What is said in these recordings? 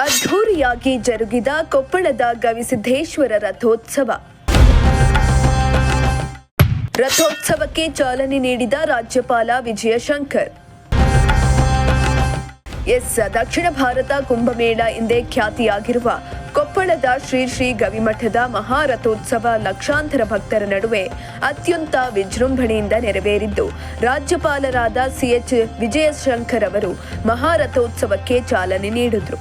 ಅದ್ಧೂರಿಯಾಗಿ ಜರುಗಿದ ಕೊಪ್ಪಳದ ಗವಿಸಿದ್ದೇಶ್ವರ ರಥೋತ್ಸವಕ್ಕೆ ಚಾಲನೆ ನೀಡಿದ ರಾಜ್ಯಪಾಲ ವಿಜಯಶಂಕರ್. ದಕ್ಷಿಣ ಭಾರತ ಕುಂಭಮೇಳ ಎಂದೇ ಖ್ಯಾತಿಯಾಗಿರುವ ಕೊಪ್ಪಳದ ಶ್ರೀ ಶ್ರೀ ಗವಿಮಠದ ಮಹಾರಥೋತ್ಸವ ಲಕ್ಷಾಂತರ ಭಕ್ತರ ನಡುವೆ ಅತ್ಯಂತ ವಿಜೃಂಭಣೆಯಿಂದ ನೆರವೇರಿದ್ದು, ರಾಜ್ಯಪಾಲರಾದ CH ವಿಜಯಶಂಕರ್ ಅವರು ಮಹಾರಥೋತ್ಸವಕ್ಕೆ ಚಾಲನೆ ನೀಡಿದರು.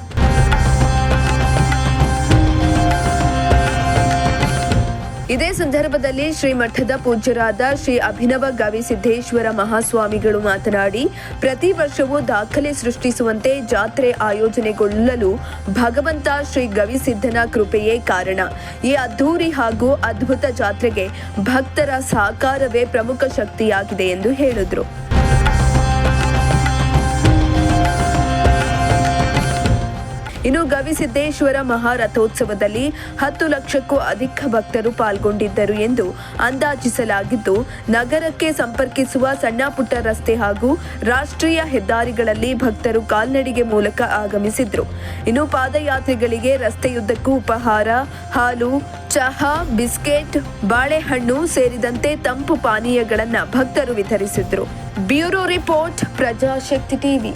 ಇದೇ ಸಂದರ್ಭದಲ್ಲಿ ಶ್ರೀಮಠದ ಪೂಜ್ಯರಾದ ಶ್ರೀ ಅಭಿನವ ಗವಿಸಿದ್ದೇಶ್ವರ ಮಹಾಸ್ವಾಮಿಗಳು ಮಾತನಾಡಿ, ಪ್ರತಿ ವರ್ಷವೂ ದಾಖಲೆ ಸೃಷ್ಟಿಸುವಂತೆ ಜಾತ್ರೆ ಆಯೋಜನೆಗೊಳ್ಳಲು ಭಗವಂತ ಶ್ರೀ ಗವಿಸಿದ್ದನ ಕೃಪೆಯೇ ಕಾರಣ. ಈ ಅದ್ಧೂರಿ ಹಾಗೂ ಅದ್ಭುತ ಜಾತ್ರೆಗೆ ಭಕ್ತರ ಸಹಕಾರವೇ ಪ್ರಮುಖ ಶಕ್ತಿಯಾಗಿದೆ ಎಂದು ಹೇಳಿದರು. ಇನ್ನು ಗವಿಸಿದ್ದೇಶ್ವರ ಮಹಾರಥೋತ್ಸವದಲ್ಲಿ 10 ಲಕ್ಷಕ್ಕೂ ಅಧಿಕ ಭಕ್ತರು ಪಾಲ್ಗೊಂಡಿದ್ದರು ಎಂದು ಅಂದಾಜಿಸಲಾಗಿದ್ದು, ನಗರಕ್ಕೆ ಸಂಪರ್ಕಿಸುವ ಸಣ್ಣ ಪುಟ್ಟ ರಸ್ತೆ ಹಾಗೂ ರಾಷ್ಟ್ರೀಯ ಹೆದ್ದಾರಿಗಳಲ್ಲಿ ಭಕ್ತರು ಕಾಲ್ನಡಿಗೆ ಮೂಲಕ ಆಗಮಿಸಿದ್ರು. ಇನ್ನು ಪಾದಯಾತ್ರಿಗಳಿಗೆ ರಸ್ತೆಯುದ್ದಕ್ಕೂ ಉಪಹಾರ, ಹಾಲು, ಚಹಾ, ಬಿಸ್ಕೆಟ್, ಬಾಳೆಹಣ್ಣು ಸೇರಿದಂತೆ ತಂಪು ಪಾನೀಯಗಳನ್ನು ಭಕ್ತರು ವಿತರಿಸಿದ್ರು. Bureau report, Prajashakti TV.